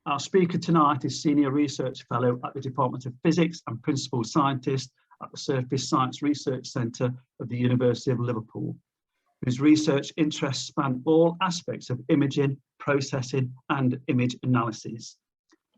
Our speaker tonight is Senior Research Fellow at the Department of Physics and Principal Scientist at the Surface Science Research Centre of the University of Liverpool, whose research interests span all aspects of imaging, processing and image analysis.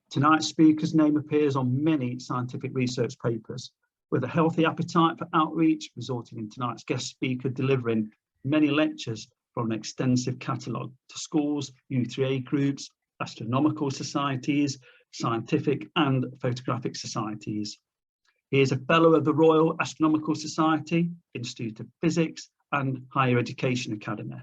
Tonight's speaker's name appears on many scientific research papers, with a healthy appetite for outreach resulting in tonight's guest speaker delivering many lectures from an extensive catalogue to schools, U3A groups, astronomical societies, scientific and photographic societies. He is a Fellow of the Royal Astronomical Society, Institute of Physics and Higher Education Academy.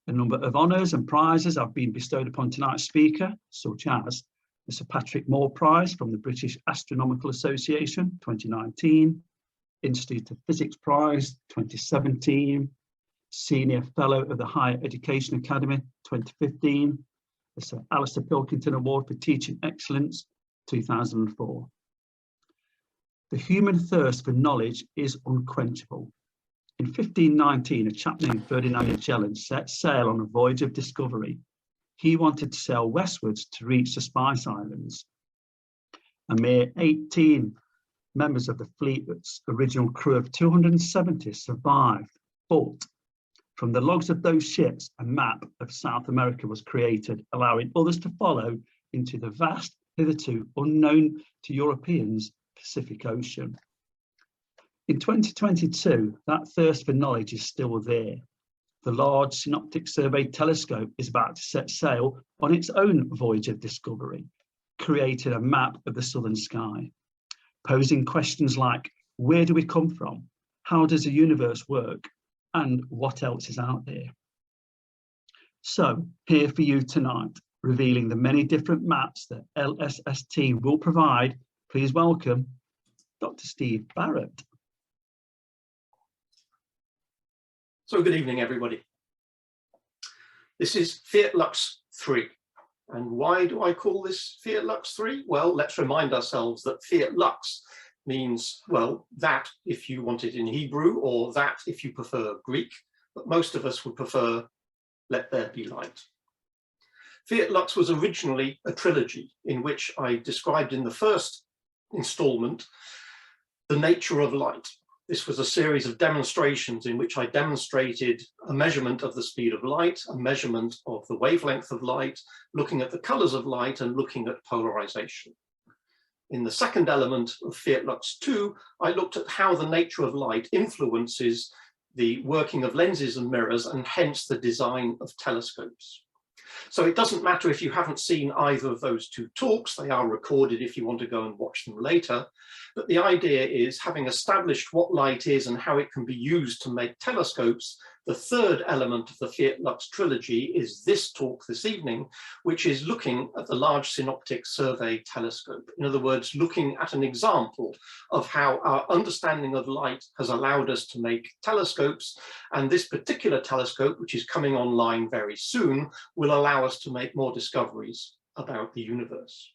A number of honours and prizes have been bestowed upon tonight's speaker, such as the Sir Patrick Moore Prize from the British Astronomical Association 2019, Institute of Physics Prize 2017, Senior Fellow of the Higher Education Academy 2015, the Sir Alistair Pilkington Award for Teaching Excellence 2004. The human thirst for knowledge is unquenchable. In 1519, a chap named Ferdinand Magellan set sail on a voyage of discovery. He wanted to sail westwards to reach the Spice Islands. A mere 18 members of the fleet's original crew of 270 survived, but from the logs of those ships, a map of South America was created, allowing others to follow into the vast, hitherto unknown to Europeans, Pacific Ocean. In 2022, that thirst for knowledge is still there. The Large Synoptic Survey Telescope is about to set sail on its own voyage of discovery, creating a map of the southern sky, posing questions like, where do we come from? How does the universe work? And what else is out there? So, here for you tonight, revealing the many different maps that LSST will provide, please welcome Dr. Steve Barrett. So good evening, everybody. This is Fiat Lux III. And why do I call this Fiat Lux III? Well, let's remind ourselves that Fiat Lux means, well, that if you want it in Hebrew, or that if you prefer Greek, but most of us would prefer let there be light. Fiat Lux was originally a trilogy in which I described in the first installment the nature of light. This was a series of demonstrations in which I demonstrated a measurement of the speed of light, a measurement of the wavelength of light, looking at the colors of light and looking at polarization. In the second element of Fiat Lux II, I looked at how the nature of light influences the working of lenses and mirrors and hence the design of telescopes. So it doesn't matter if you haven't seen either of those two talks, they are recorded if you want to go and watch them later. But the idea is, having established what light is and how it can be used to make telescopes, the third element of the Fiat Lux trilogy is this talk this evening, which is looking at the Large Synoptic Survey Telescope. In other words, looking at an example of how our understanding of light has allowed us to make telescopes. And this particular telescope, which is coming online very soon, will allow us to make more discoveries about the universe.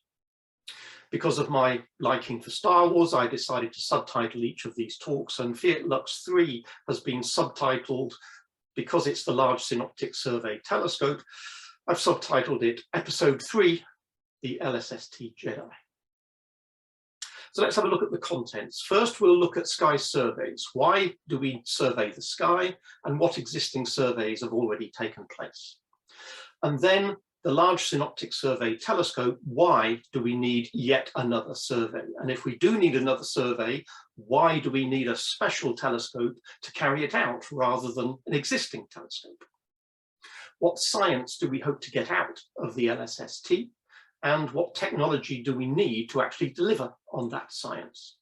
Because of my liking for Star Wars, I decided to subtitle each of these talks, and Fiat Lux III has been subtitled, because it's the Large Synoptic Survey Telescope, I've subtitled it Episode 3, the LSST Jedi. So let's have a look at the contents. First, we'll look at sky surveys. Why do we survey the sky, and what existing surveys have already taken place? And then the Large Synoptic Survey Telescope, why do we need yet another survey? And if we do need another survey, why do we need a special telescope to carry it out rather than an existing telescope? What science do we hope to get out of the LSST? And what technology do we need to actually deliver on that science?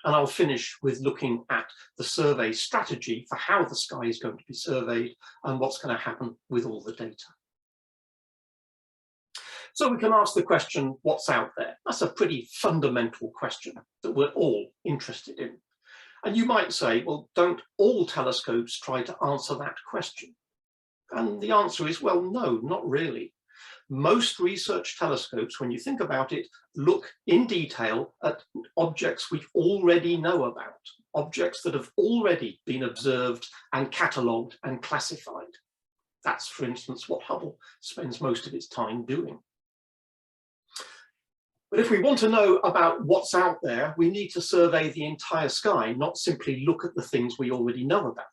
And I'll finish with looking at the survey strategy for how the sky is going to be surveyed and what's going to happen with all the data. So we can ask the question, what's out there? That's a pretty fundamental question that we're all interested in. And you might say, well, don't all telescopes try to answer that question? And the answer is, well, no, not really. Most research telescopes, when you think about it, look in detail at objects we already know about, objects that have already been observed and catalogued and classified. That's, for instance, what Hubble spends most of its time doing. But if we want to know about what's out there, we need to survey the entire sky, not simply look at the things we already know about.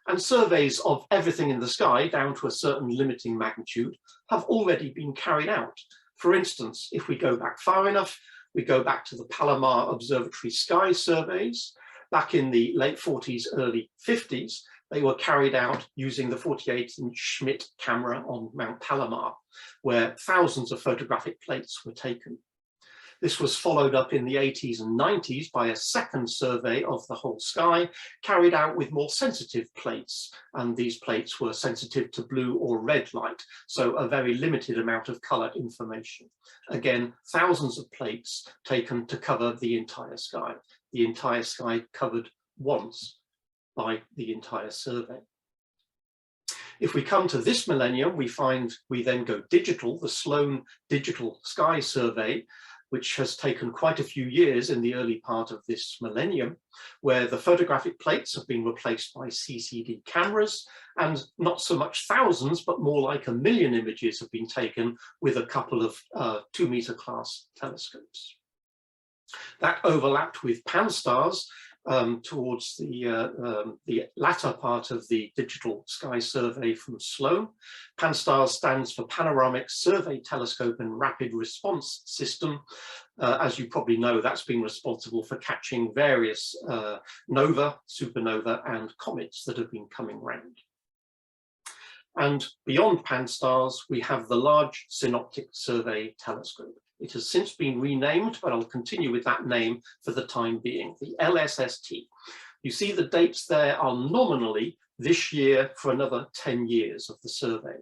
And surveys of everything in the sky down to a certain limiting magnitude have already been carried out. For instance, if we go back far enough, we go back to the Palomar Observatory sky surveys. Back in the late 40s, early 50s, they were carried out using the 48-inch Schmidt camera on Mount Palomar, where thousands of photographic plates were taken. This was followed up in the 80s and 90s by a second survey of the whole sky, carried out with more sensitive plates. And these plates were sensitive to blue or red light, so a very limited amount of color information. Again, thousands of plates taken to cover the entire sky. The entire sky covered once by the entire survey. If we come to this millennium, we then go digital, the Sloan Digital Sky Survey, which has taken quite a few years in the early part of this millennium, where the photographic plates have been replaced by CCD cameras, and not so much thousands, but more like 1 million images have been taken with a couple of 2-meter class telescopes. That overlapped with Pan-STARRS towards the latter part of the Digital Sky Survey from Sloan. Pan-STARRS stands for Panoramic Survey Telescope and Rapid Response System. As you probably know, that's been responsible for catching various nova, supernova, and comets that have been coming round. And beyond Pan-STARRS, we have the Large Synoptic Survey Telescope. It has since been renamed, but I'll continue with that name for the time being, the LSST. You see the dates there are nominally this year for another 10 years of the survey.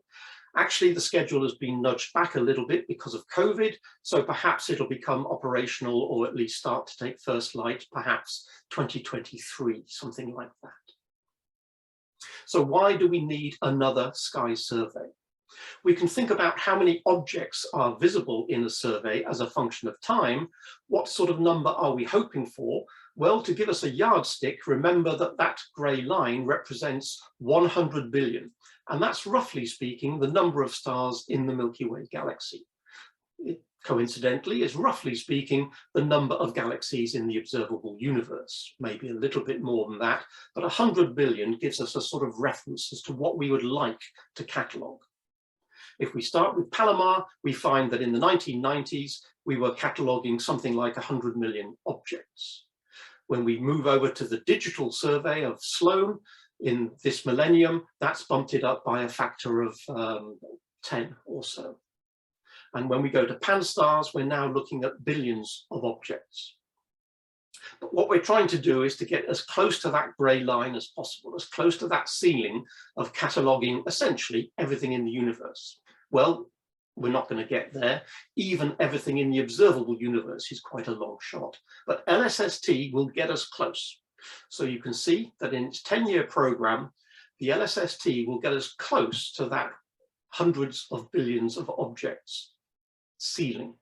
Actually, the schedule has been nudged back a little bit because of COVID, so perhaps it'll become operational or at least start to take first light, perhaps 2023, something like that. So why do we need another sky survey? We can think about how many objects are visible in a survey as a function of time. What sort of number are we hoping for? Well, to give us a yardstick, remember that that grey line represents 100 billion. And that's, roughly speaking, the number of stars in the Milky Way galaxy. It, coincidentally, is, roughly speaking, the number of galaxies in the observable universe. Maybe a little bit more than that, but 100 billion gives us a sort of reference as to what we would like to catalogue. If we start with Palomar, we find that in the 1990s, we were cataloguing something like 100 million objects. When we move over to the digital survey of Sloan in this millennium, that's bumped it up by a factor of 10 or so. And when we go to Pan-STARRS, we're now looking at billions of objects. But what we're trying to do is to get as close to that grey line as possible, as close to that ceiling of cataloguing essentially everything in the universe. Well, we're not going to get there. Even everything in the observable universe is quite a long shot. But LSST will get us close. So you can see that in its 10-year program, the LSST will get us close to that hundreds of billions of objects ceiling.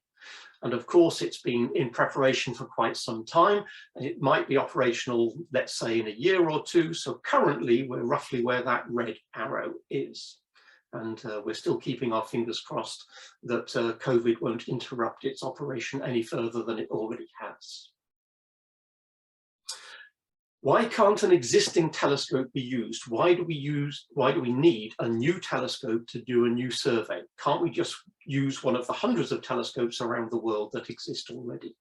And of course, it's been in preparation for quite some time, and it might be operational, let's say, in a year or two. So currently, we're roughly where that red arrow is. And we're still keeping our fingers crossed that COVID won't interrupt its operation any further than it already has. Why can't an existing telescope be used? Why do we need a new telescope to do a new survey? Can't we just use one of the hundreds of telescopes around the world that exist already?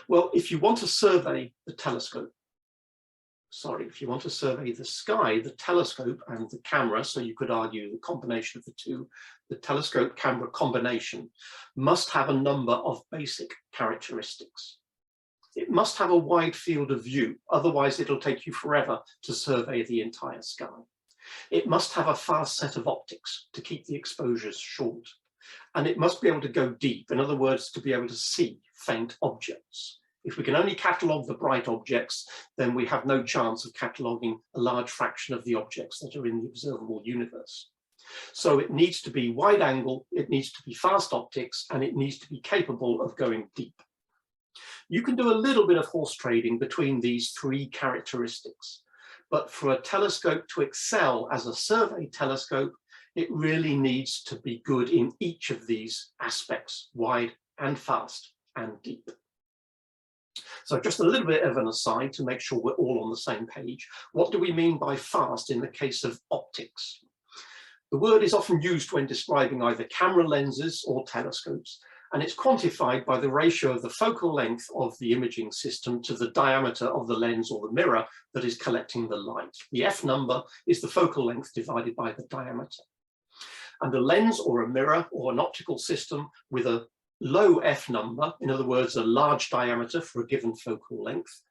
Well, if you want to survey the telescope, if you want to survey the sky, the telescope and the camera, so you could argue the combination of the two, the telescope camera combination must have a number of basic characteristics. It must have a wide field of view, otherwise it'll take you forever to survey the entire sky. It must have a fast set of optics to keep the exposures short. And it must be able to go deep, in other words, to be able to see faint objects. If we can only catalogue the bright objects, then we have no chance of cataloguing a large fraction of the objects that are in the observable universe. So it needs to be wide angle, it needs to be fast optics, and it needs to be capable of going deep. You can do a little bit of horse trading between these three characteristics, but for a telescope to excel as a survey telescope, it really needs to be good in each of these aspects: wide, and fast and deep. So just a little bit of an aside to make sure we're all on the same page. What do we mean by fast in the case of optics? The word is often used when describing either camera lenses or telescopes, and it's quantified by the ratio of the focal length of the imaging system to the diameter of the lens or the mirror that is collecting the light. The F number is the focal length divided by the diameter. And a lens or a mirror or an optical system with a low F number, in other words, a large diameter for a given focal length,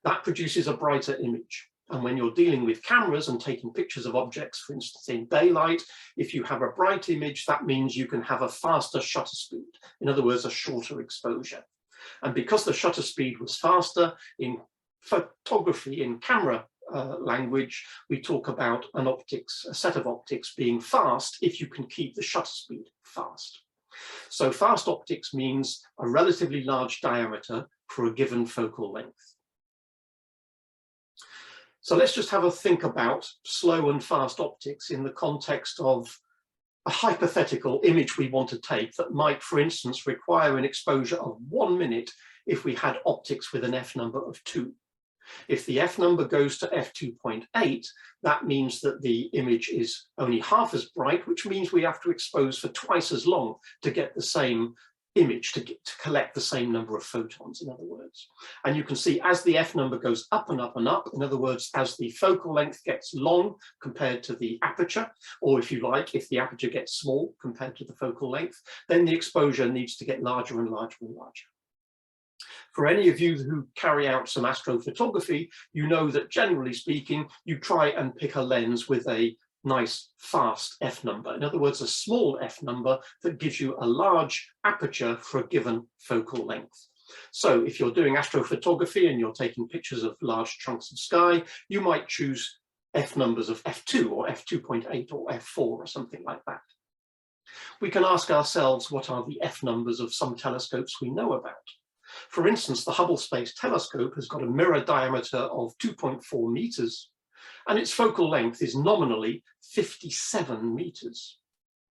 that produces a brighter image. And when you're dealing with cameras and taking pictures of objects, for instance, in daylight, if you have a bright image, that means you can have a faster shutter speed. In other words, a shorter exposure. And because the shutter speed was faster, in photography, in camera language, we talk about a set of optics being fast if you can keep the shutter speed fast. So fast optics means a relatively large diameter for a given focal length. So let's just have a think about slow and fast optics in the context of a hypothetical image we want to take that might, for instance, require an exposure of 1 minute if we had optics with an F number of 2. If the F number goes to f2.8, that means that the image is only half as bright, which means we have to expose for twice as long to get the same image, to collect the same number of photons, in other words. And you can see as the F number goes up and up and up, in other words, as the focal length gets long compared to the aperture, or if you like, if the aperture gets small compared to the focal length, then the exposure needs to get larger and larger and larger. For any of you who carry out some astrophotography, you know that generally speaking, you try and pick a lens with a nice fast F number. In other words, a small F number that gives you a large aperture for a given focal length. So if you're doing astrophotography and you're taking pictures of large chunks of sky, you might choose F numbers of f2 or f2.8 or f4 or something like that. We can ask ourselves, what are the F numbers of some telescopes we know about? For instance, the Hubble Space Telescope has got a mirror diameter of 2.4 meters, and its focal length is nominally 57 meters.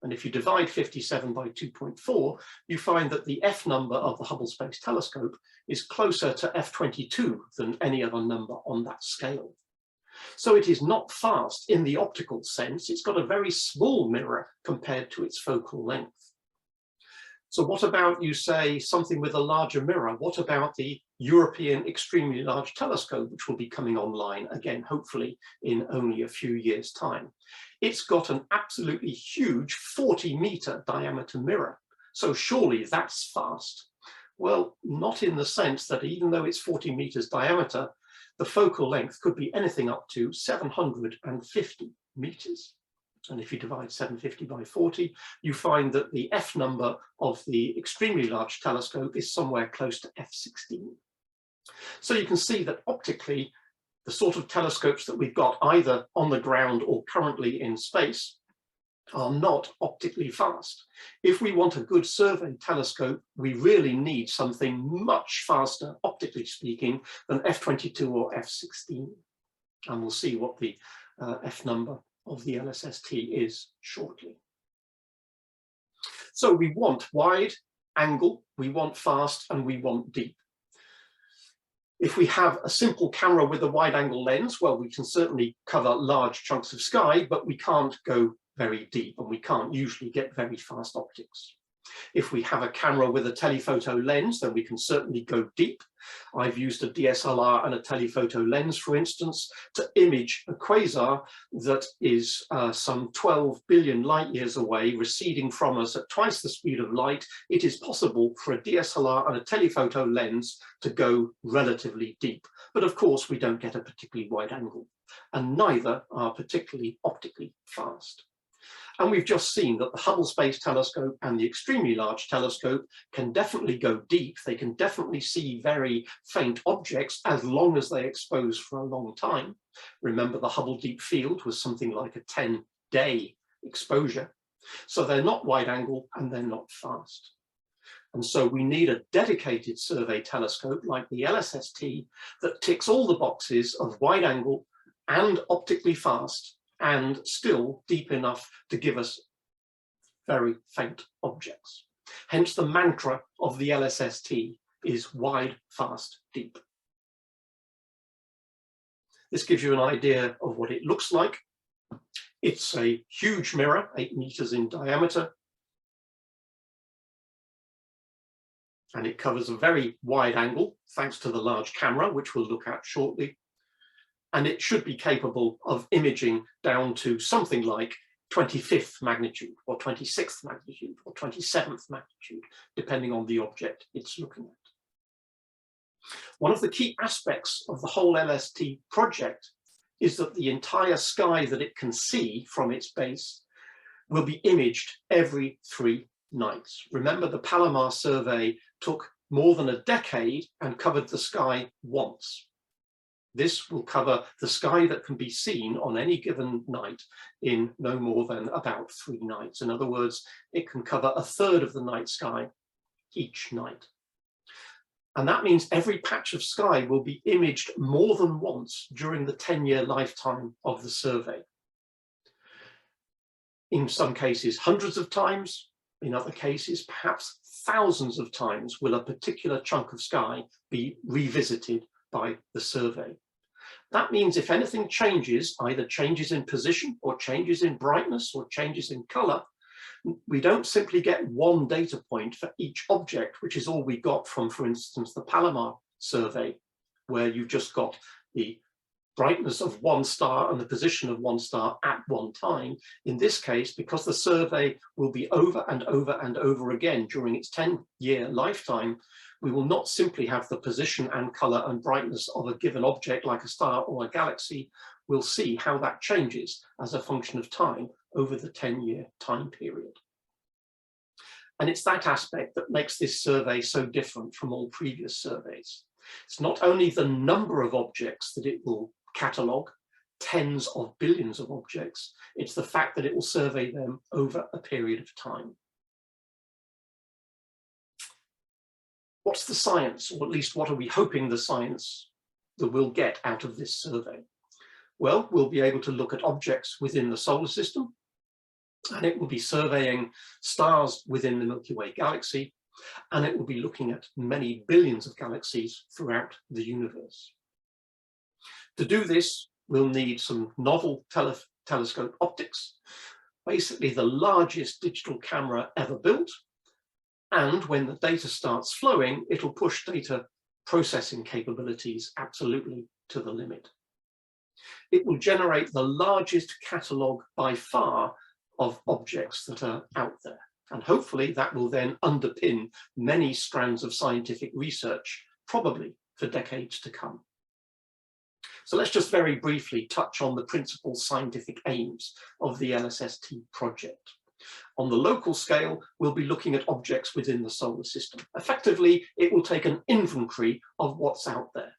And if you divide 57 by 2.4, you find that the F number of the Hubble Space Telescope is closer to f22 than any other number on that scale. So it is not fast in the optical sense. It's got a very small mirror compared to its focal length. So what about, you say, something with a larger mirror? What about the European Extremely Large Telescope, which will be coming online again, hopefully in only a few years' time? It's got an absolutely huge 40-meter diameter mirror. So surely that's fast. Well, not in the sense that even though it's 40 meters diameter, the focal length could be anything up to 750 meters. And if you divide 750 by 40, you find that the F number of the Extremely Large Telescope is somewhere close to f16. So you can see that optically, the sort of telescopes that we've got either on the ground or currently in space are not optically fast. If we want a good survey telescope, we really need something much faster, optically speaking, than f22 or f16. And we'll see what the F number of the LSST is shortly. So we want wide angle, we want fast, and we want deep. If we have a simple camera with a wide angle lens, well, we can certainly cover large chunks of sky, but we can't go very deep, and we can't usually get very fast optics. If we have a camera with a telephoto lens, then we can certainly go deep. I've used a DSLR and a telephoto lens, for instance, to image a quasar that is some 12 billion light years away, receding from us at twice the speed of light. It is possible for a DSLR and a telephoto lens to go relatively deep. But of course, we don't get a particularly wide angle, and neither are particularly optically fast. And we've just seen that the Hubble Space Telescope and the Extremely Large Telescope can definitely go deep. They can definitely see very faint objects as long as they expose for a long time. Remember, the Hubble Deep Field was something like a 10-day exposure. So they're not wide angle and they're not fast. And so we need a dedicated survey telescope like the LSST that ticks all the boxes of wide angle and optically fast, and still deep enough to give us very faint objects. Hence the mantra of the LSST is wide, fast, deep. This gives you an idea of what it looks like. It's a huge mirror, 8 meters in diameter. And it covers a very wide angle, thanks to the large camera, which we'll look at shortly. And it should be capable of imaging down to something like 25th magnitude, or 26th magnitude, or 27th magnitude, depending on the object it's looking at. One of the key aspects of the whole LST project is that the entire sky that it can see from its base will be imaged every 3 nights. Remember, the Palomar survey took more than a decade and covered the sky once. This will cover the sky that can be seen on any given night in no more than about 3 nights. In other words, it can cover a third of the night sky each night. And that means every patch of sky will be imaged more than once during the 10-year lifetime of the survey. In some cases, hundreds of times. In other cases, perhaps thousands of times will a particular chunk of sky be revisited by the survey. That means if anything changes, either changes in position or changes in brightness or changes in color, we don't simply get one data point for each object, which is all we got from, for instance, the Palomar survey, where you just got the brightness of one star and the position of one star at one time. In this case, because the survey will be over and over and over again during its 10-year lifetime, we will not simply have the position and color and brightness of a given object like a star or a galaxy. We'll see how that changes as a function of time over the 10-year time period. And it's that aspect that makes this survey so different from all previous surveys. It's not only the number of objects that it will catalogue, tens of billions of objects, it's the fact that it will survey them over a period of time. What's the science, or at least what are we hoping the science that we'll get out of this survey? Well, we'll be able to look at objects within the solar system, and it will be surveying stars within the Milky Way galaxy, and it will be looking at many billions of galaxies throughout the universe. To do this, we'll need some novel telescope optics, basically the largest digital camera ever built. And when the data starts flowing, it'll push data processing capabilities absolutely to the limit. It will generate the largest catalogue by far of objects that are out there. And hopefully that will then underpin many strands of scientific research, probably for decades to come. So let's just very briefly touch on the principal scientific aims of the LSST project. On the local scale, we'll be looking at objects within the solar system. Effectively, it will take an inventory of what's out there.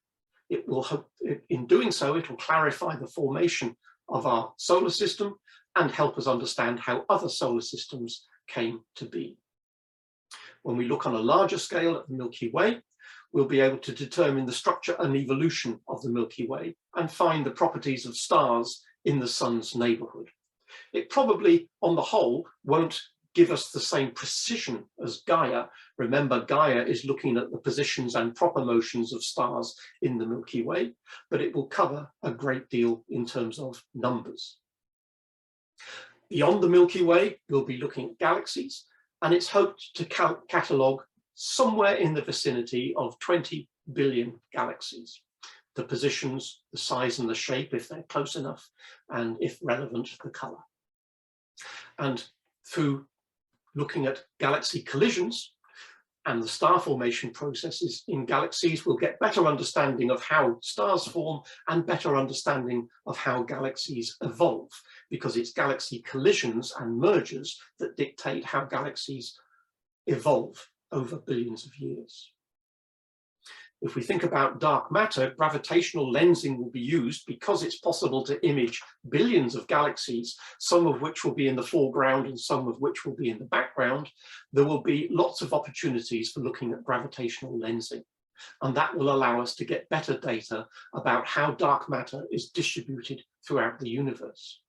It will hope, in doing so, it will clarify the formation of our solar system and help us understand how other solar systems came to be. When we look on a larger scale at the Milky Way, we'll be able to determine the structure and evolution of the Milky Way and find the properties of stars in the sun's neighborhood. It probably, on the whole, won't give us the same precision as Gaia. Remember, Gaia is looking at the positions and proper motions of stars in the Milky Way, but it will cover a great deal in terms of numbers. Beyond the Milky Way, we'll be looking at galaxies, and it's hoped to catalogue somewhere in the vicinity of 20 billion galaxies. The positions, the size and the shape, if they're close enough, and if relevant, the color. And through looking at galaxy collisions and the star formation processes in galaxies, we'll get better understanding of how stars form and better understanding of how galaxies evolve, because it's galaxy collisions and mergers that dictate how galaxies evolve over billions of years. If we think about dark matter, gravitational lensing will be used because it's possible to image billions of galaxies, some of which will be in the foreground and some of which will be in the background. There will be lots of opportunities for looking at gravitational lensing, and that will allow us to get better data about how dark matter is distributed throughout the universe.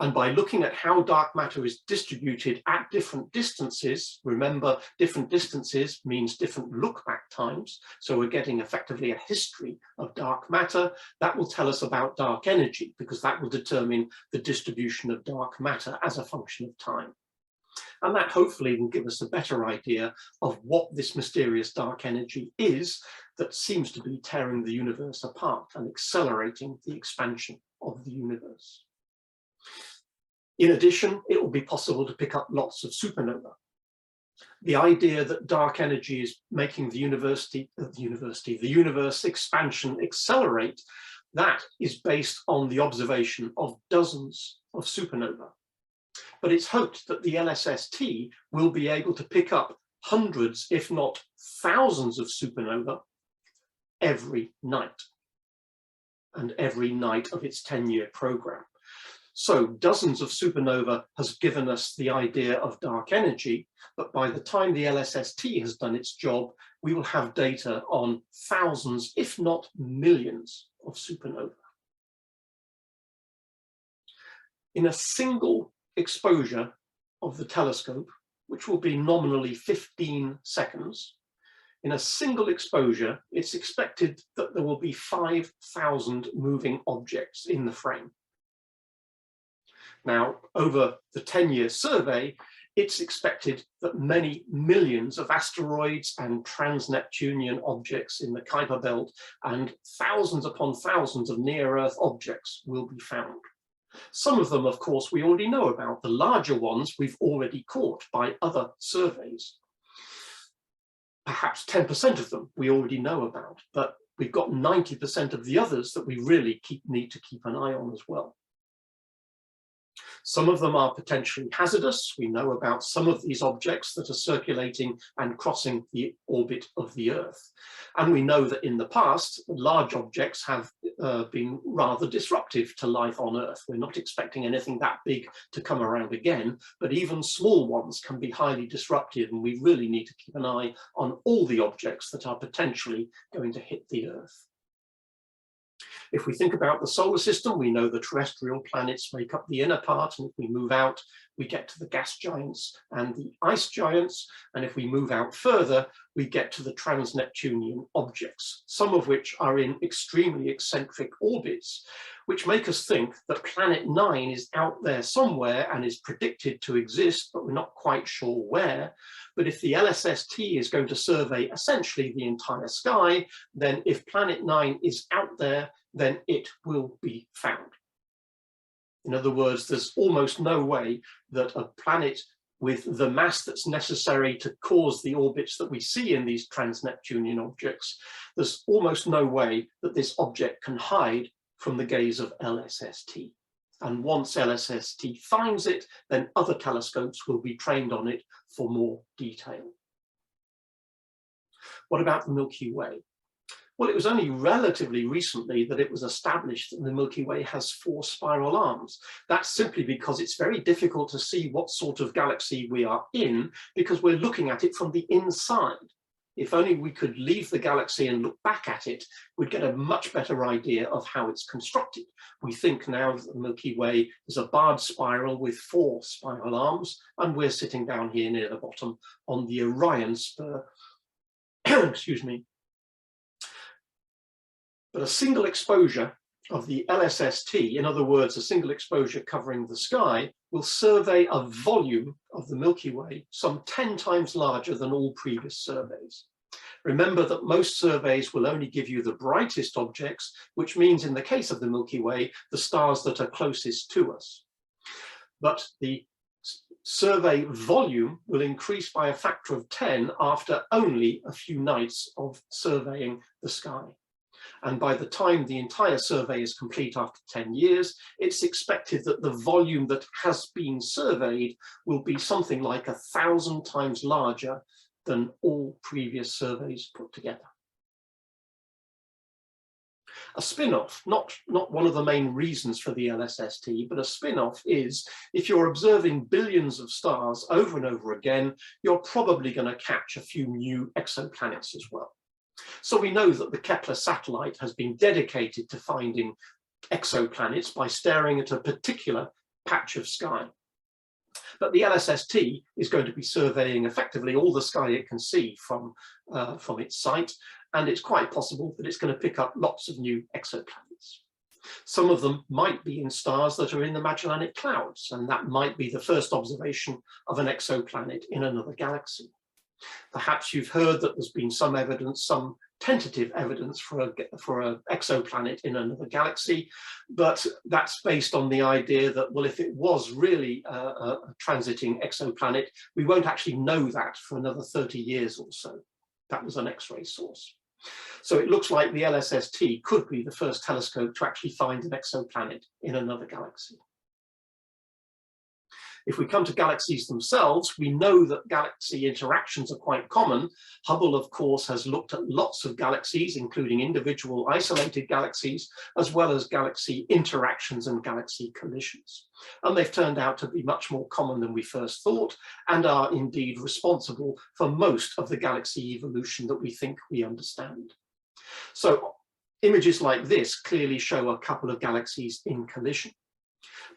And by looking at how dark matter is distributed at different distances, remember different distances means different look-back times, so we're getting effectively a history of dark matter, that will tell us about dark energy, because that will determine the distribution of dark matter as a function of time. And that hopefully will give us a better idea of what this mysterious dark energy is that seems to be tearing the universe apart and accelerating the expansion of the universe. In addition, it will be possible to pick up lots of supernovae. The idea that dark energy is making the universe expansion accelerate, that is based on the observation of dozens of supernovae. But it's hoped that the LSST will be able to pick up hundreds, if not thousands of supernovae every night, and every night of its 10-year program. So dozens of supernovae has given us the idea of dark energy, but by the time the LSST has done its job, we will have data on thousands, if not millions, of supernovae. In a single exposure of the telescope, which will be nominally 15 seconds, in a single exposure, it's expected that there will be 5,000 moving objects in the frame. Now, over the 10-year survey, it's expected that many millions of asteroids and trans-Neptunian objects in the Kuiper belt and thousands upon thousands of near-Earth objects will be found. Some of them, of course, we already know about. The larger ones we've already caught by other surveys. Perhaps 10% of them we already know about, but we've got 90% of the others that we really need to keep an eye on as well. Some of them are potentially hazardous. We know about some of these objects that are circulating and crossing the orbit of the Earth. And we know that in the past, large objects have been rather disruptive to life on Earth. We're not expecting anything that big to come around again, but even small ones can be highly disruptive, and we really need to keep an eye on all the objects that are potentially going to hit the Earth. If we think about the solar system, we know the terrestrial planets make up the inner part, and if we move out, we get to the gas giants and the ice giants, and if we move out further, we get to the trans-Neptunian objects, some of which are in extremely eccentric orbits, which make us think that Planet 9 is out there somewhere and is predicted to exist, but we're not quite sure where. But if the LSST is going to survey essentially the entire sky, then if Planet 9 is out there, then it will be found. In other words, there's almost no way that a planet with the mass that's necessary to cause the orbits that we see in these trans-Neptunian objects, there's almost no way that this object can hide from the gaze of LSST. And once LSST finds it, then other telescopes will be trained on it for more detail. What about the Milky Way? Well, it was only relatively recently that it was established that the Milky Way has 4 spiral arms. That's simply because it's very difficult to see what sort of galaxy we are in, because we're looking at it from the inside. If only we could leave the galaxy and look back at it, we'd get a much better idea of how it's constructed. We think now that the Milky Way is a barred spiral with 4 spiral arms, and we're sitting down here near the bottom on the Orion spur. Excuse me. But a single exposure of the LSST, in other words, a single exposure covering the sky, will survey a volume of the Milky Way some 10 times larger than all previous surveys. Remember that most surveys will only give you the brightest objects, which means in the case of the Milky Way, the stars that are closest to us. But the survey volume will increase by a factor of 10 after only a few nights of surveying the sky. And by the time the entire survey is complete after 10 years, it's expected that the volume that has been surveyed will be something like 1,000 times larger than all previous surveys put together. A spin-off, not one of the main reasons for the LSST, but a spin-off is if you're observing billions of stars over and over again, you're probably going to catch a few new exoplanets as well. So we know that the Kepler satellite has been dedicated to finding exoplanets by staring at a particular patch of sky. But the LSST is going to be surveying effectively all the sky it can see from its site, and it's quite possible that it's going to pick up lots of new exoplanets. Some of them might be in stars that are in the Magellanic Clouds, and that might be the first observation of an exoplanet in another galaxy. Perhaps you've heard that there's been some evidence, some tentative evidence for an exoplanet in another galaxy, but that's based on the idea that, well, if it was really a transiting exoplanet, we won't actually know that for another 30 years or so. That was an X-ray source. So it looks like the LSST could be the first telescope to actually find an exoplanet in another galaxy. If we come to galaxies themselves, we know that galaxy interactions are quite common. Hubble, of course, has looked at lots of galaxies, including individual isolated galaxies, as well as galaxy interactions and galaxy collisions. And they've turned out to be much more common than we first thought, and are indeed responsible for most of the galaxy evolution that we think we understand. So images like this clearly show a couple of galaxies in collision.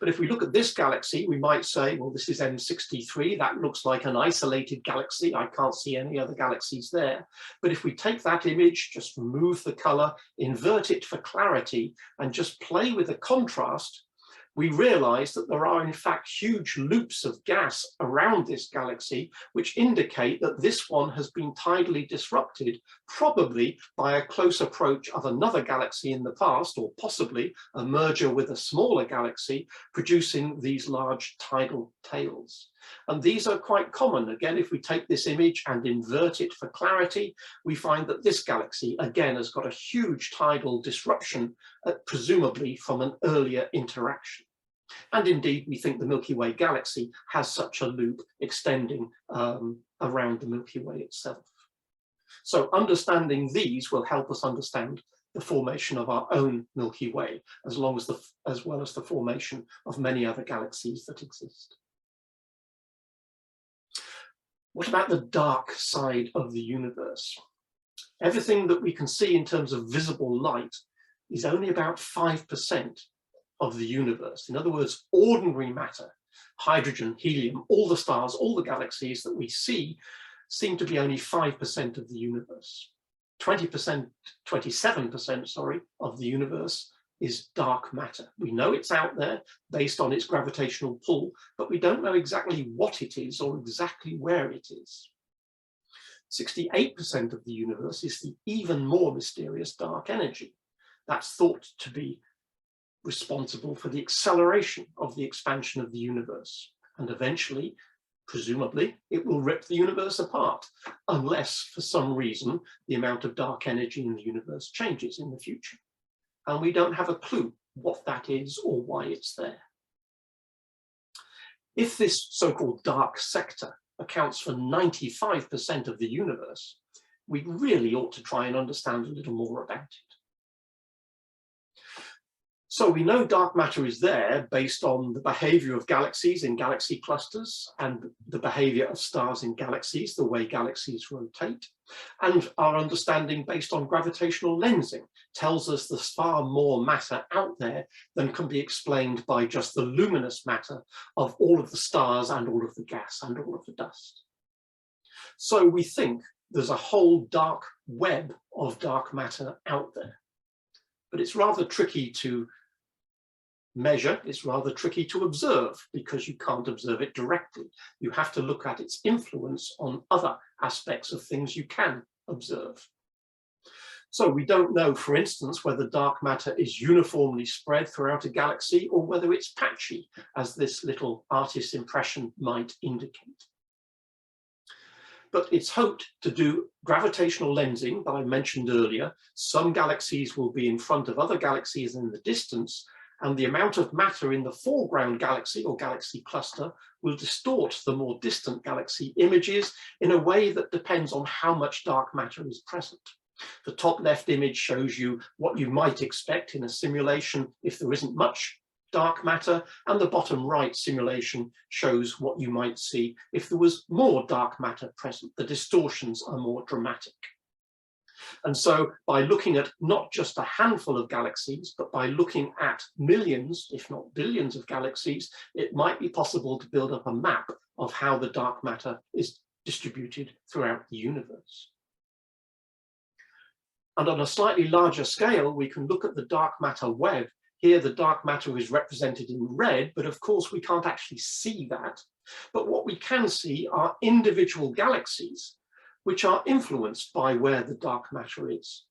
But if we look at this galaxy, we might say, well, this is M63, that looks like an isolated galaxy. I can't see any other galaxies there. But if we take that image, just remove the color, invert it for clarity, and just play with the contrast, we realize that there are in fact huge loops of gas around this galaxy, which indicate that this one has been tidally disrupted, probably by a close approach of another galaxy in the past, or possibly a merger with a smaller galaxy, producing these large tidal tails. And these are quite common. Again, if we take this image and invert it for clarity, we find that this galaxy, again, has got a huge tidal disruption, presumably from an earlier interaction. And indeed, we think the Milky Way galaxy has such a loop extending around the Milky Way itself. So understanding these will help us understand the formation of our own Milky Way, as well as the formation of many other galaxies that exist. What about the dark side of the universe? Everything that we can see in terms of visible light is only about 5% of the universe. In other words, ordinary matter, hydrogen, helium, all the stars, all the galaxies that we see seem to be only 5% of the universe. 27%, sorry, of the universe is dark matter. We know it's out there based on its gravitational pull, but we don't know exactly what it is or exactly where it is. 68% of the universe is the even more mysterious dark energy. That's thought to be responsible for the acceleration of the expansion of the universe. And eventually, presumably, it will rip the universe apart, unless for some reason the amount of dark energy in the universe changes in the future. And we don't have a clue what that is or why it's there. If this so-called dark sector accounts for 95% of the universe, we really ought to try and understand a little more about it. So we know dark matter is there based on the behavior of galaxies in galaxy clusters and the behavior of stars in galaxies, the way galaxies rotate. And our understanding based on gravitational lensing tells us there's far more matter out there than can be explained by just the luminous matter of all of the stars and all of the gas and all of the dust. So we think there's a whole dark web of dark matter out there. But it's rather tricky to measure, it's rather tricky to observe because you can't observe it directly. You have to look at its influence on other aspects of things you can observe. So we don't know, for instance, whether dark matter is uniformly spread throughout a galaxy or whether it's patchy, as this little artist's impression might indicate. But it's hoped to do gravitational lensing that I mentioned earlier. Some galaxies will be in front of other galaxies in the distance, and the amount of matter in the foreground galaxy or galaxy cluster will distort the more distant galaxy images in a way that depends on how much dark matter is present. The top left image shows you what you might expect in a simulation if there isn't much dark matter, and the bottom right simulation shows what you might see if there was more dark matter present. The distortions are more dramatic. And so by looking at not just a handful of galaxies, but by looking at millions, if not billions of galaxies, it might be possible to build up a map of how the dark matter is distributed throughout the universe. And on a slightly larger scale, we can look at the dark matter web. Here, the dark matter is represented in red, but of course we can't actually see that. But what we can see are individual galaxies, which are influenced by where the dark matter is.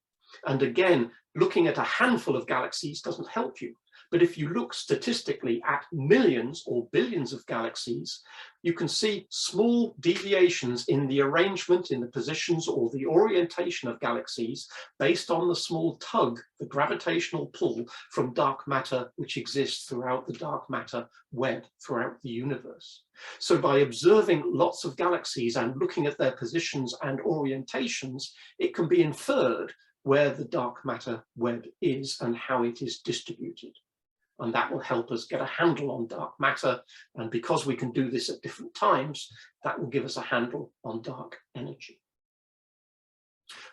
And again, looking at a handful of galaxies doesn't help you. But if you look statistically at millions or billions of galaxies, you can see small deviations in the arrangement, in the positions or the orientation of galaxies based on the small tug, the gravitational pull from dark matter which exists throughout the dark matter web throughout the universe. So by observing lots of galaxies and looking at their positions and orientations, it can be inferred where the dark matter web is and how it is distributed. And that will help us get a handle on dark matter. And because we can do this at different times, that will give us a handle on dark energy.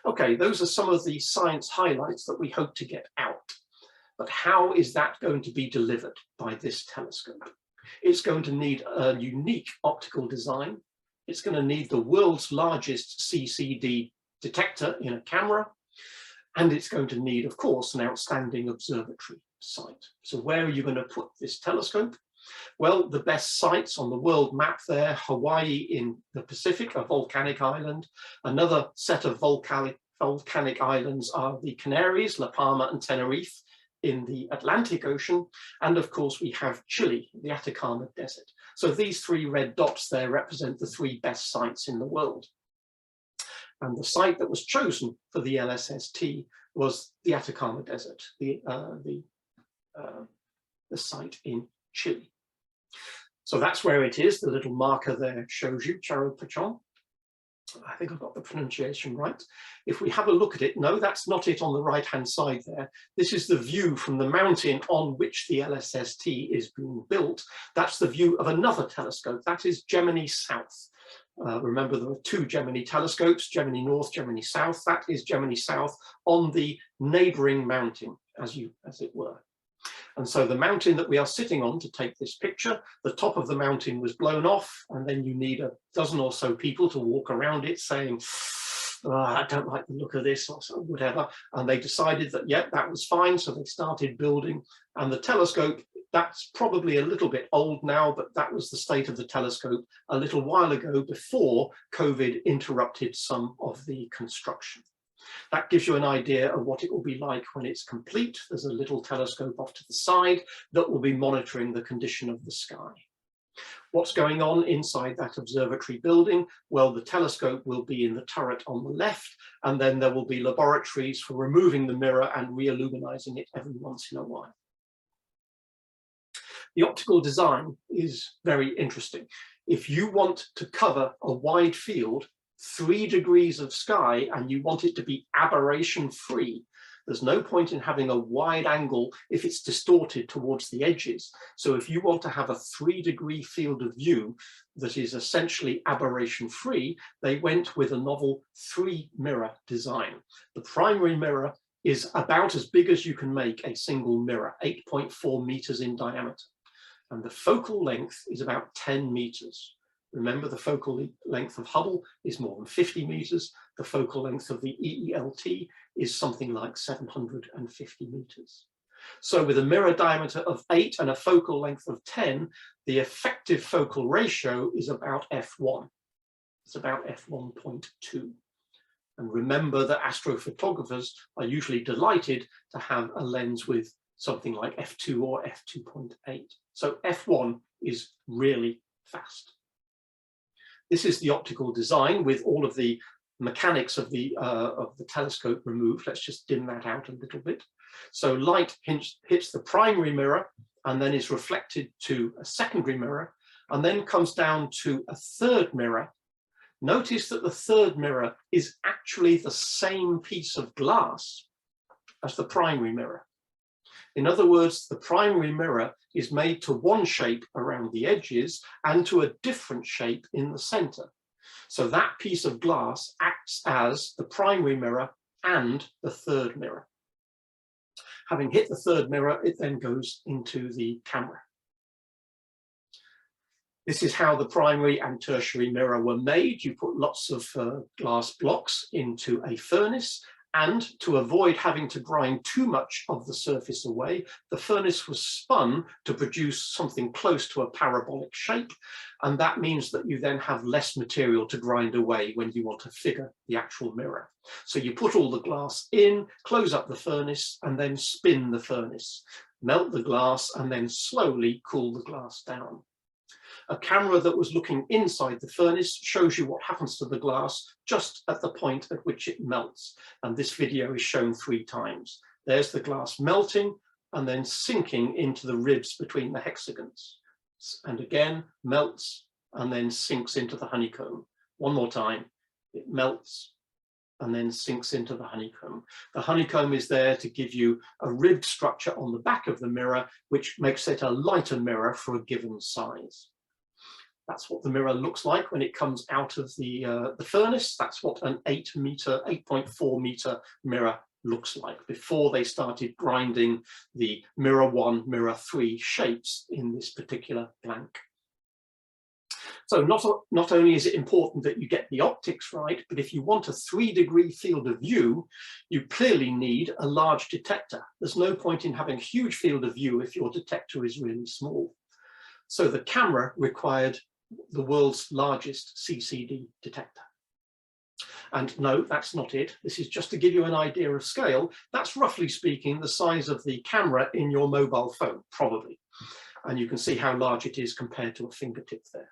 Okay, those are some of the science highlights that we hope to get out. But how is that going to be delivered by this telescope? It's going to need a unique optical design. It's going to need the world's largest CCD detector in a camera. And it's going to need, of course, an outstanding observatory site. So where are you going to put this telescope? Well, the best sites on the world map there, Hawaii in the Pacific, a volcanic island. Another set of volcanic islands are the Canaries, La Palma and Tenerife in the Atlantic Ocean. And of course, we have Chile, the Atacama Desert. So these three red dots there represent the three best sites in the world. And the site that was chosen for the LSST was the Atacama Desert, the site in Chile. So that's where it is. The little marker there shows you, Charopachon. I think I've got the pronunciation right. If we have a look at it, no, that's not it on the right-hand side there. This is the view from the mountain on which the LSST is being built. That's the view of another telescope. That is Gemini South. Remember, there were two Gemini telescopes, Gemini North, Gemini South. That is Gemini South on the neighboring mountain, as it were. And so the mountain that we are sitting on to take this picture, the top of the mountain was blown off, and then you need a dozen or so people to walk around it saying, oh, I don't like the look of this, or whatever. And they decided that, yeah, that was fine. So they started building, and the telescope, that's probably a little bit old now, but that was the state of the telescope a little while ago before COVID interrupted some of the construction. That gives you an idea of what it will be like when it's complete. There's a little telescope off to the side that will be monitoring the condition of the sky. What's going on inside that observatory building? Well, the telescope will be in the turret on the left, and then there will be laboratories for removing the mirror and re-illuminizing it every once in a while. The optical design is very interesting. If you want to cover a wide field, 3 degrees of sky, and you want it to be aberration free, there's no point in having a wide angle if it's distorted towards the edges. So if you want to have a 3-degree field of view that is essentially aberration free, they went with a novel 3-mirror design. The primary mirror is about as big as you can make a single mirror, 8.4 meters in diameter. And the focal length is about 10 meters. Remember, the focal length of Hubble is more than 50 meters. The focal length of the EELT is something like 750 meters. So with a mirror diameter of 8 and a focal length of 10, the effective focal ratio is about f1. It's about f1.2. And remember that astrophotographers are usually delighted to have a lens with something like f2 or f2.8. So f1 is really fast. This is the optical design with all of the mechanics of the telescope removed. Let's just dim that out a little bit. So light hits the primary mirror and then is reflected to a secondary mirror and then comes down to a third mirror. Notice that the third mirror is actually the same piece of glass as the primary mirror. In other words, the primary mirror is made to one shape around the edges and to a different shape in the center. So that piece of glass acts as the primary mirror and the third mirror. Having hit the third mirror, it then goes into the camera. This is how the primary and tertiary mirror were made. You put lots of glass blocks into a furnace, and to avoid having to grind too much of the surface away, the furnace was spun to produce something close to a parabolic shape, and that means that you then have less material to grind away when you want to figure the actual mirror. So you put all the glass in, close up the furnace, and then spin the furnace, melt the glass, and then slowly cool the glass down. A camera that was looking inside the furnace shows you what happens to the glass just at the point at which it melts. And this video is shown 3 times. There's the glass melting and then sinking into the ribs between the hexagons. And again, melts and then sinks into the honeycomb. One more time, it melts and then sinks into the honeycomb. The honeycomb is there to give you a ribbed structure on the back of the mirror, which makes it a lighter mirror for a given size. That's what the mirror looks like when it comes out of the furnace. That's what an 8.4 meter mirror looks like before they started grinding the mirror 1, mirror 3 shapes in this particular blank. So not only is it important that you get the optics right, but if you want a 3-degree field of view, you clearly need a large detector. There's no point in having a huge field of view if your detector is really small. So the camera required the world's largest CCD detector. And no, that's not it. This is just to give you an idea of scale. That's roughly speaking the size of the camera in your mobile phone, probably. And you can see how large it is compared to a fingertip there.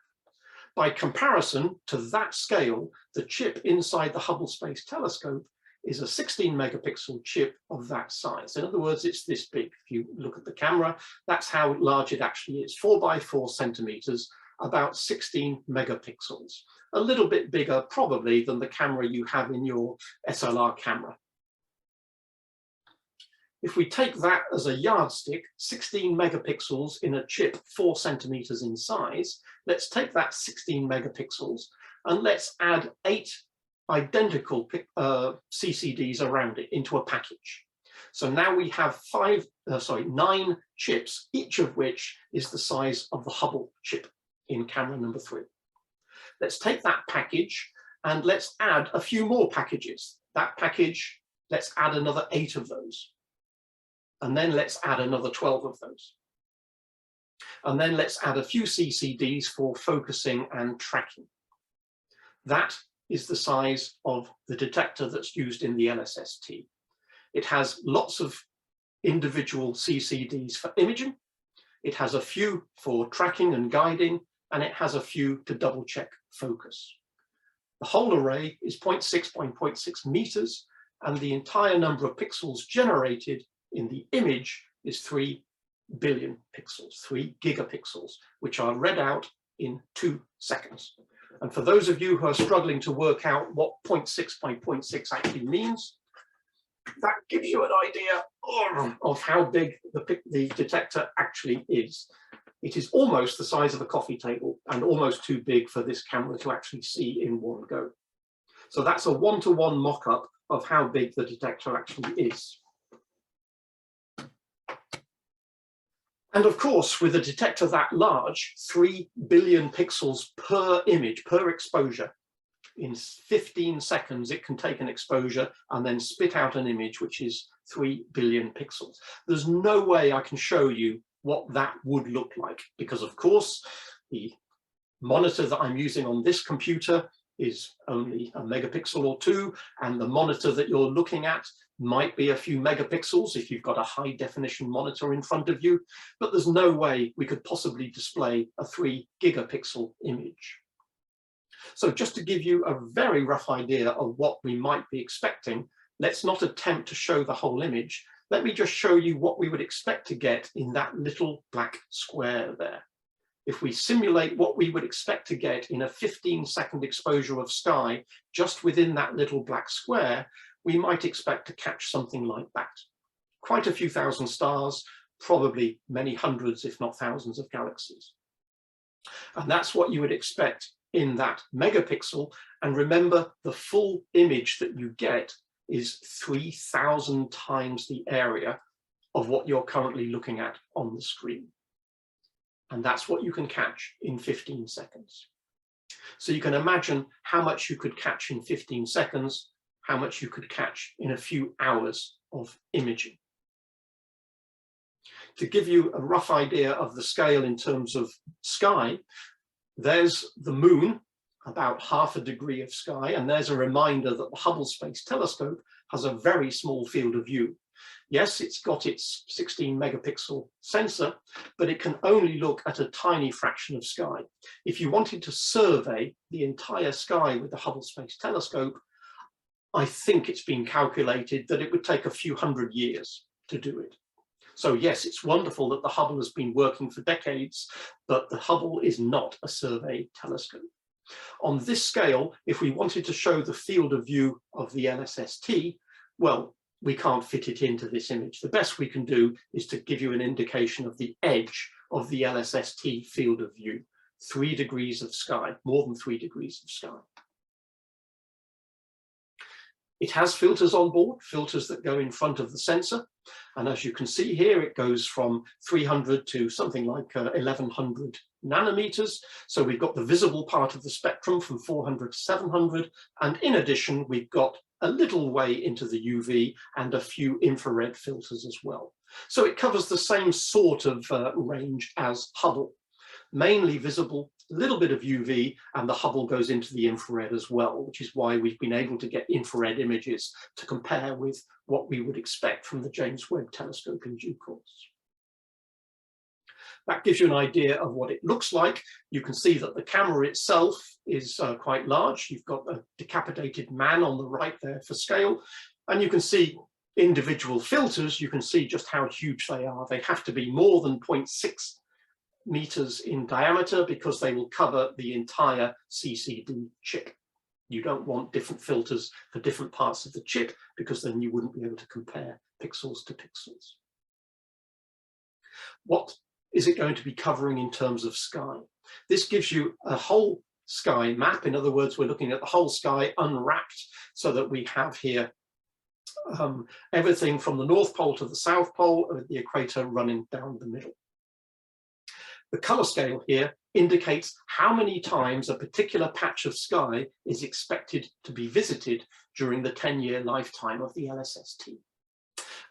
By comparison to that scale, the chip inside the Hubble Space Telescope is a 16 megapixel chip of that size. In other words, it's this big. If you look at the camera, that's how large it actually is, 4 by 4 centimeters, about 16 megapixels. A little bit bigger probably than the camera you have in your SLR camera. If we take that as a yardstick, 16 megapixels in a chip 4 centimeters in size, let's take that 16 megapixels and let's add 8 identical CCDs around it into a package. So now we have 9 chips, each of which is the size of the Hubble chip in camera number 3. Let's take that package and let's add a few more packages. That package, let's add another 8 of those. And then let's add another 12 of those. And then let's add a few CCDs for focusing and tracking. That is the size of the detector that's used in the LSST. It has lots of individual CCDs for imaging. It has a few for tracking and guiding, and it has a few to double check focus. The whole array is 0.6 by 0.6 meters, and the entire number of pixels generated in the image is 3 billion pixels, 3 gigapixels, which are read out in 2 seconds. And for those of you who are struggling to work out what 0.6 by 0.6 actually means, that gives you an idea of how big the detector actually is. It is almost the size of a coffee table and almost too big for this camera to actually see in one go. So that's a 1-to-1 mock-up of how big the detector actually is. And of course, with a detector that large, 3 billion pixels per image, per exposure, in 15 seconds, it can take an exposure and then spit out an image, which is 3 billion pixels. There's no way I can show you what that would look like, because of course, the monitor that I'm using on this computer is only a megapixel or 2, and the monitor that you're looking at might be a few megapixels if you've got a high definition monitor in front of you, but there's no way we could possibly display a 3 gigapixel image. So just to give you a very rough idea of what we might be expecting, let's not attempt to show the whole image. Let me just show you what we would expect to get in that little black square there. If we simulate what we would expect to get in a 15-second exposure of sky just within that little black square, we might expect to catch something like that. Quite a few thousand stars, probably many hundreds, if not thousands of galaxies. And that's what you would expect in that megapixel. And remember, the full image that you get is 3,000 times the area of what you're currently looking at on the screen. And that's what you can catch in 15 seconds. So you can imagine how much you could catch in 15 seconds, how much you could catch in a few hours of imaging. To give you a rough idea of the scale in terms of sky, there's the moon, about ½ degree of sky, and there's a reminder that the Hubble Space Telescope has a very small field of view. Yes, it's got its 16 megapixel sensor, but it can only look at a tiny fraction of sky. If you wanted to survey the entire sky with the Hubble Space Telescope, I think it's been calculated that it would take a few hundred years to do it. So yes, it's wonderful that the Hubble has been working for decades, but the Hubble is not a survey telescope. On this scale, if we wanted to show the field of view of the LSST, well, we can't fit it into this image. The best we can do is to give you an indication of the edge of the LSST field of view, 3 degrees of sky, more than 3 degrees of sky. It has filters on board, filters that go in front of the sensor. And as you can see here, it goes from 300 to something like 1100 nanometers. So we've got the visible part of the spectrum from 400 to 700. And in addition, we've got a little way into the UV and a few infrared filters as well. So it covers the same sort of range as Hubble, mainly visible, a little bit of UV, and the Hubble goes into the infrared as well, which is why we've been able to get infrared images to compare with what we would expect from the James Webb Telescope in due course. That gives you an idea of what it looks like. You can see that the camera itself is quite large. You've got a decapitated man on the right there for scale, and you can see individual filters. You can see just how huge they are. They have to be more than 0.6 meters in diameter because they will cover the entire CCD chip. You don't want different filters for different parts of the chip because then you wouldn't be able to compare pixels to pixels. What is it going to be covering in terms of sky? This gives you a whole sky map. In other words, we're looking at the whole sky unwrapped so that we have here everything from the North Pole to the South Pole with the equator running down the middle. The color scale here indicates how many times a particular patch of sky is expected to be visited during the 10-year lifetime of the LSST.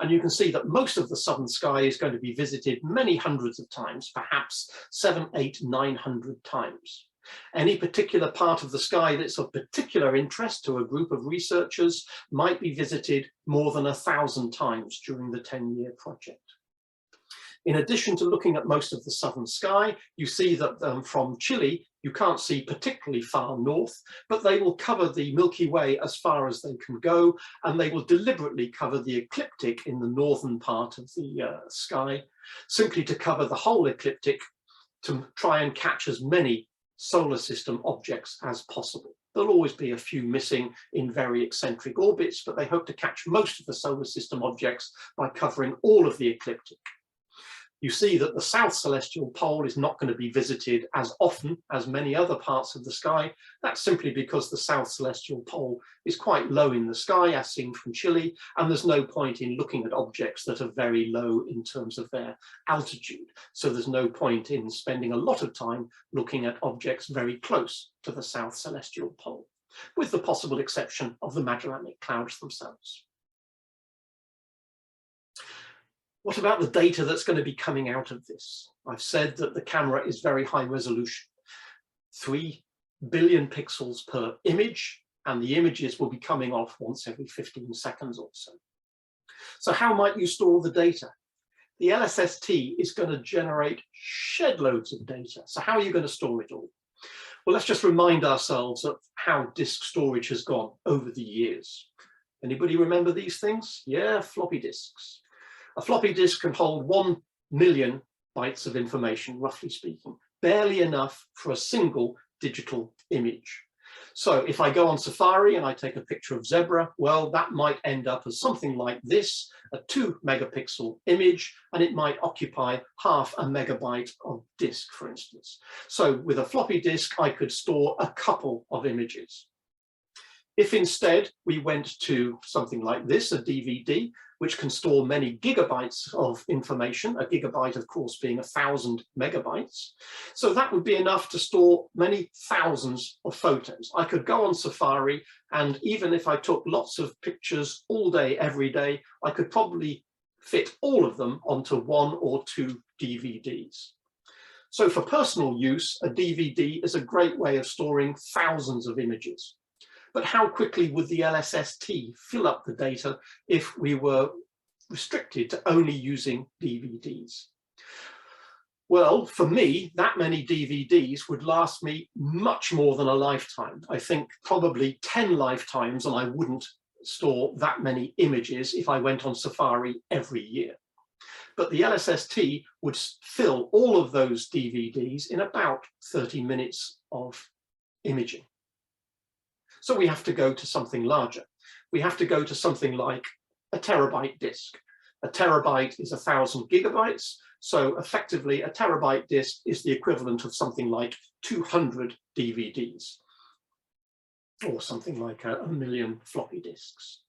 And you can see that most of the southern sky is going to be visited many hundreds of times, perhaps 700, 800, 900 times. Any particular part of the sky that's of particular interest to a group of researchers might be visited more than 1,000 times during the 10-year project. In addition to looking at most of the southern sky, you see that from Chile, you can't see particularly far north, but they will cover the Milky Way as far as they can go, and they will deliberately cover the ecliptic in the northern part of the sky, simply to cover the whole ecliptic to try and catch as many solar system objects as possible. There'll always be a few missing in very eccentric orbits, but they hope to catch most of the solar system objects by covering all of the ecliptic. You see that the south celestial pole is not going to be visited as often as many other parts of the sky. That's simply because the south celestial pole is quite low in the sky, as seen from Chile, and there's no point in looking at objects that are very low in terms of their altitude. So there's no point in spending a lot of time looking at objects very close to the south celestial pole, with the possible exception of the Magellanic Clouds themselves. What about the data that's going to be coming out of this? I've said that the camera is very high resolution, 3 billion pixels per image, and the images will be coming off once every 15 seconds or so. So how might you store the data? The LSST is going to generate shed loads of data. So how are you going to store it all? Well, let's just remind ourselves of how disk storage has gone over the years. Anybody remember these things? Yeah, floppy disks. A floppy disk can hold 1 million bytes of information, roughly speaking, barely enough for a single digital image. So if I go on Safari and I take a picture of zebra, well, that might end up as something like this, a 2 megapixel image, and it might occupy ½ a megabyte of disk, for instance. So with a floppy disk, I could store a couple of images. If instead we went to something like this, a DVD, which can store many gigabytes of information, a gigabyte of course being 1,000 megabytes. So that would be enough to store many thousands of photos. I could go on Safari, and even if I took lots of pictures all day, every day, I could probably fit all of them onto 1 or 2 DVDs. So for personal use, a DVD is a great way of storing thousands of images. But how quickly would the LSST fill up the data if we were restricted to only using DVDs? Well, for me, that many DVDs would last me much more than a lifetime. I think probably 10 lifetimes, and I wouldn't store that many images if I went on Safari every year. But the LSST would fill all of those DVDs in about 30 minutes of imaging. So we have to go to something larger. We have to go to something like a terabyte disk. A terabyte is 1,000 gigabytes. So effectively, a terabyte disk is the equivalent of something like 200 DVDs, or something like a million floppy disks.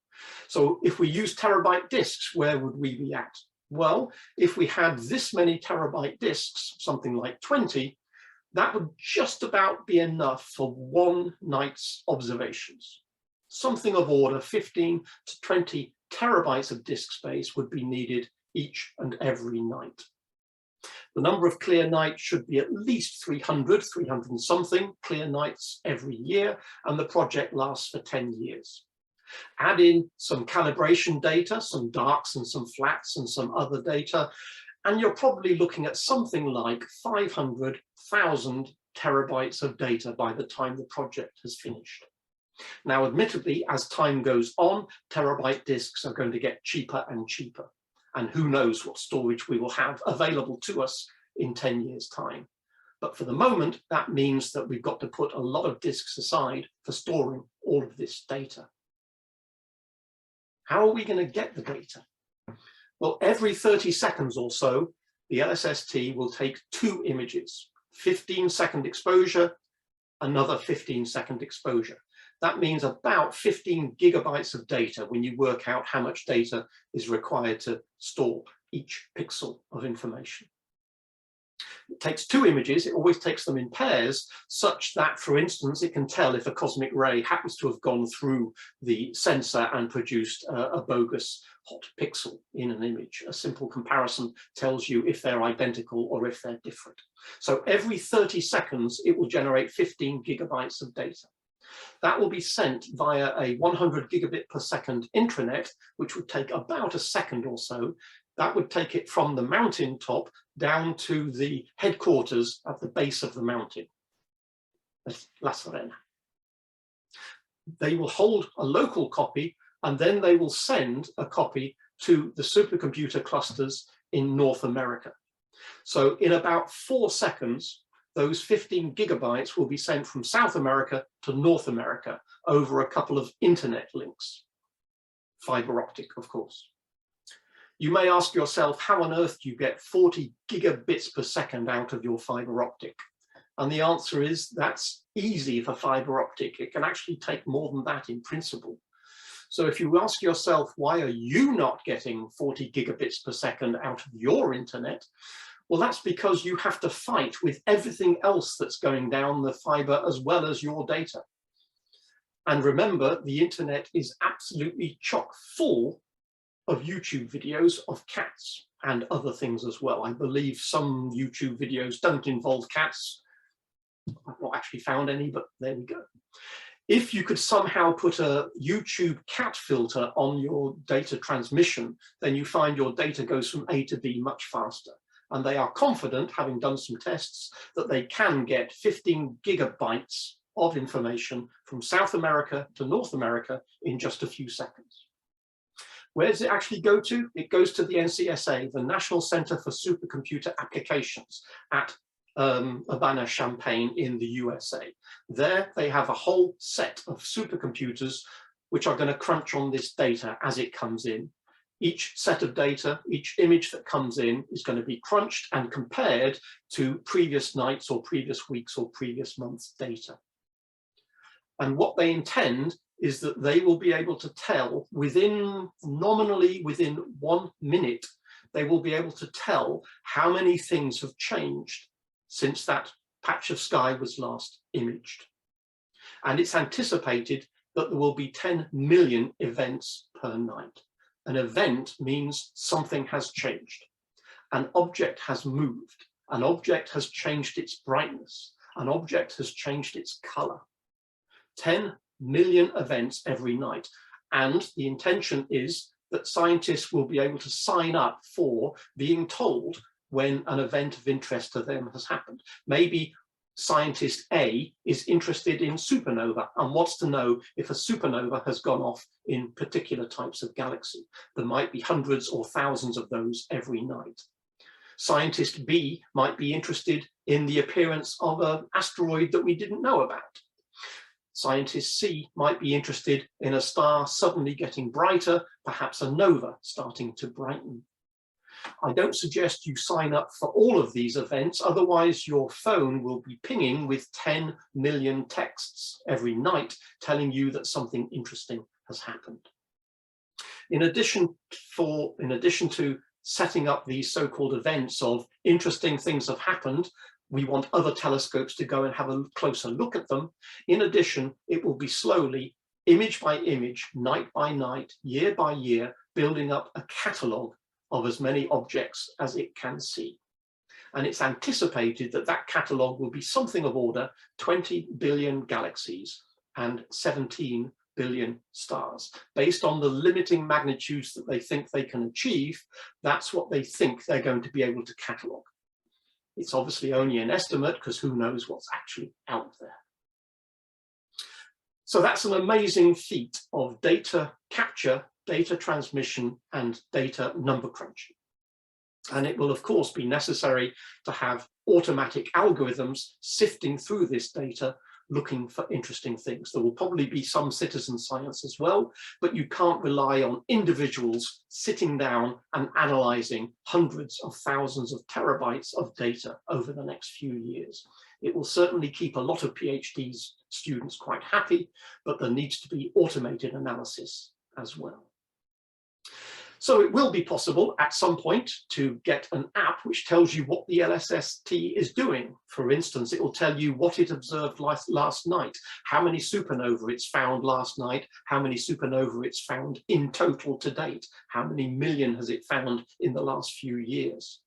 So if we use terabyte disks, where would we be at? Well, if we had this many terabyte disks, something like 20, that would just about be enough for one night's observations. Something of order 15 to 20 terabytes of disk space would be needed each and every night. The number of clear nights should be at least 300 and something clear nights every year, and the project lasts for 10 years. Add in some calibration data, some darks and some flats and some other data, and you're probably looking at something like 500,000 terabytes of data by the time the project has finished. Now, admittedly, as time goes on, terabyte disks are going to get cheaper and cheaper. And who knows what storage we will have available to us in 10 years' time. But for the moment, that means that we've got to put a lot of disks aside for storing all of this data. How are we going to get the data? Well, every 30 seconds or so, the LSST will take 2 images, 15-second exposure, another 15-second exposure. That means about 15 gigabytes of data when you work out how much data is required to store each pixel of information. It takes 2 images, it always takes them in pairs, such that, for instance, it can tell if a cosmic ray happens to have gone through the sensor and produced a bogus hot pixel in an image. A simple comparison tells you if they're identical or if they're different. So every 30 seconds, it will generate 15 gigabytes of data. That will be sent via a 100 gigabit per second intranet, which would take about a second or so. That would take it from the mountain top down to the headquarters at the base of the mountain, La Serena. They will hold a local copy, and then they will send a copy to the supercomputer clusters in North America. So in about 4 seconds, those 15 gigabytes will be sent from South America to North America over a couple of internet links. Fiber optic, of course. You may ask yourself, how on earth do you get 40 gigabits per second out of your fiber optic? And the answer is that's easy for fiber optic. It can actually take more than that in principle. So if you ask yourself, why are you not getting 40 gigabits per second out of your internet? Well, that's because you have to fight with everything else that's going down the fiber as well as your data. And remember, the internet is absolutely chock full of YouTube videos of cats and other things as well. I believe some YouTube videos don't involve cats. I've not actually found any, but there we go. If you could somehow put a YouTube cat filter on your data transmission, then you find your data goes from A to B much faster. And they are confident, having done some tests, that they can get 15 gigabytes of information from South America to North America in just a few seconds. Where does it actually go to? It goes to the NCSA, the National Center for Supercomputer Applications at Urbana-Champaign in the USA. There they have a whole set of supercomputers which are going to crunch on this data as it comes in. Each set of data, each image that comes in is going to be crunched and compared to previous nights or previous weeks or previous months' data. And what they intend is that they will be able to tell nominally within 1 minute, they will be able to tell how many things have changed since that patch of sky was last imaged. And it's anticipated that there will be 10 million events per night. An event means something has changed. An object has moved. An object has changed its brightness. An object has changed its color. 10 million events every night. And the intention is that scientists will be able to sign up for being told when an event of interest to them has happened. Maybe scientist A is interested in supernova and wants to know if a supernova has gone off in particular types of galaxy. There might be hundreds or thousands of those every night. Scientist B might be interested in the appearance of an asteroid that we didn't know about. Scientist C might be interested in a star suddenly getting brighter, perhaps a nova starting to brighten. I don't suggest you sign up for all of these events, otherwise your phone will be pinging with 10 million texts every night telling you that something interesting has happened. In addition to setting up these so-called events of interesting things have happened, we want other telescopes to go and have a closer look at them. In addition, it will be slowly, image by image, night by night, year by year, building up a catalogue of as many objects as it can see. And it's anticipated that that catalogue will be something of order 20 billion galaxies and 17 billion stars. Based on the limiting magnitudes that they think they can achieve, that's what they think they're going to be able to catalogue. It's obviously only an estimate because who knows what's actually out there. So that's an amazing feat of data capture, data transmission, and data number crunching. And it will, of course, be necessary to have automatic algorithms sifting through this data, looking for interesting things. There will probably be some citizen science as well, but you can't rely on individuals sitting down and analyzing hundreds of thousands of terabytes of data over the next few years. It will certainly keep a lot of PhD students quite happy, but there needs to be automated analysis as well. So it will be possible at some point to get an app which tells you what the LSST is doing. For instance, it will tell you what it observed last night, how many supernova it's found last night, how many supernova it's found in total to date, how many million has it found in the last few years.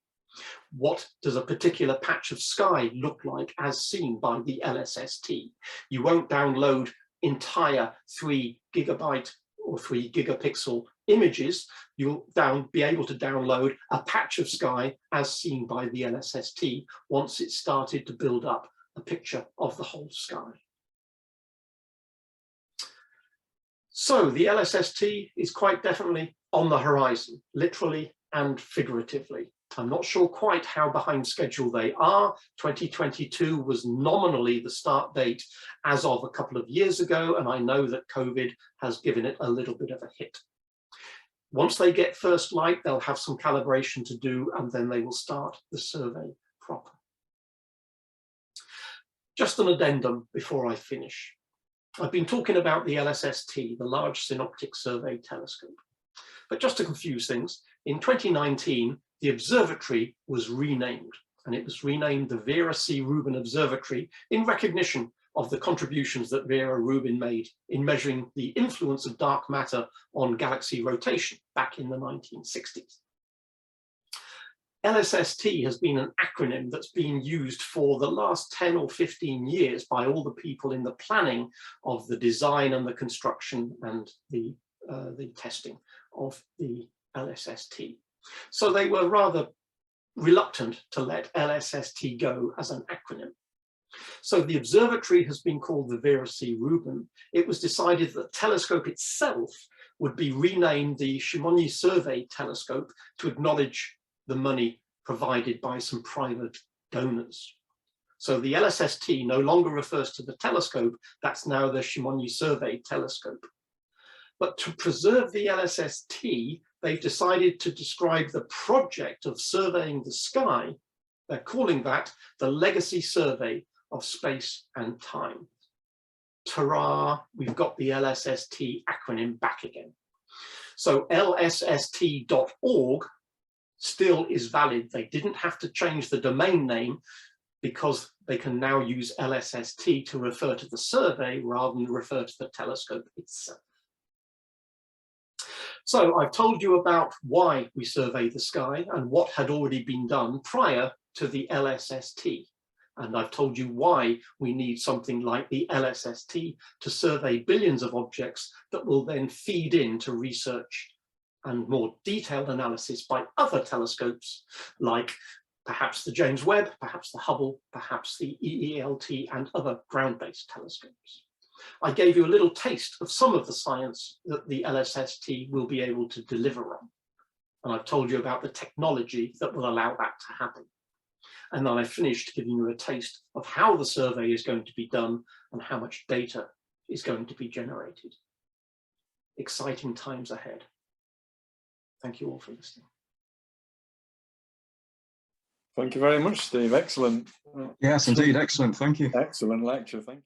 What does a particular patch of sky look like as seen by the LSST? You won't download entire 3 gigabyte or 3 gigapixel images. You'll be able to download a patch of sky as seen by the LSST once it's started to build up a picture of the whole sky. So the LSST is quite definitely on the horizon, literally and figuratively. I'm not sure quite how behind schedule they are. 2022 was nominally the start date as of a couple of years ago, and I know that COVID has given it a little bit of a hit. Once they get first light, they'll have some calibration to do, and then they will start the survey proper. Just an addendum before I finish. I've been talking about the LSST, the Large Synoptic Survey Telescope. But just to confuse things, in 2019, the observatory was renamed, and it was renamed the Vera C. Rubin Observatory in recognition of the contributions that Vera Rubin made in measuring the influence of dark matter on galaxy rotation back in the 1960s. LSST has been an acronym that's been used for the last 10 or 15 years by all the people in the planning of the design and the construction and the testing of the LSST. So they were rather reluctant to let LSST go as an acronym. So the observatory has been called the Vera C. Rubin. It was decided that the telescope itself would be renamed the Chamonix Survey Telescope to acknowledge the money provided by some private donors. So the LSST no longer refers to the telescope, that's now the Chamonix Survey Telescope. But to preserve the LSST, they've decided to describe the project of surveying the sky. They're calling that the Legacy Survey of Space and Time. ta-ra, we've got the LSST acronym back again. So lsst.org still is valid. They didn't have to change the domain name because they can now use LSST to refer to the survey rather than refer to the telescope itself. So I've told you about why we survey the sky and what had already been done prior to the LSST. And I've told you why we need something like the LSST to survey billions of objects that will then feed into research and more detailed analysis by other telescopes, like perhaps the James Webb, perhaps the Hubble, perhaps the EELT and other ground-based telescopes. I gave you a little taste of some of the science that the LSST will be able to deliver on. And I've told you about the technology that will allow that to happen. And then I finished giving you a taste of how the survey is going to be done and how much data is going to be generated. Exciting times ahead. Thank you all for listening. Thank you very much, Steve. Excellent. Yes, indeed. Excellent. Thank you. Excellent lecture. Thank you.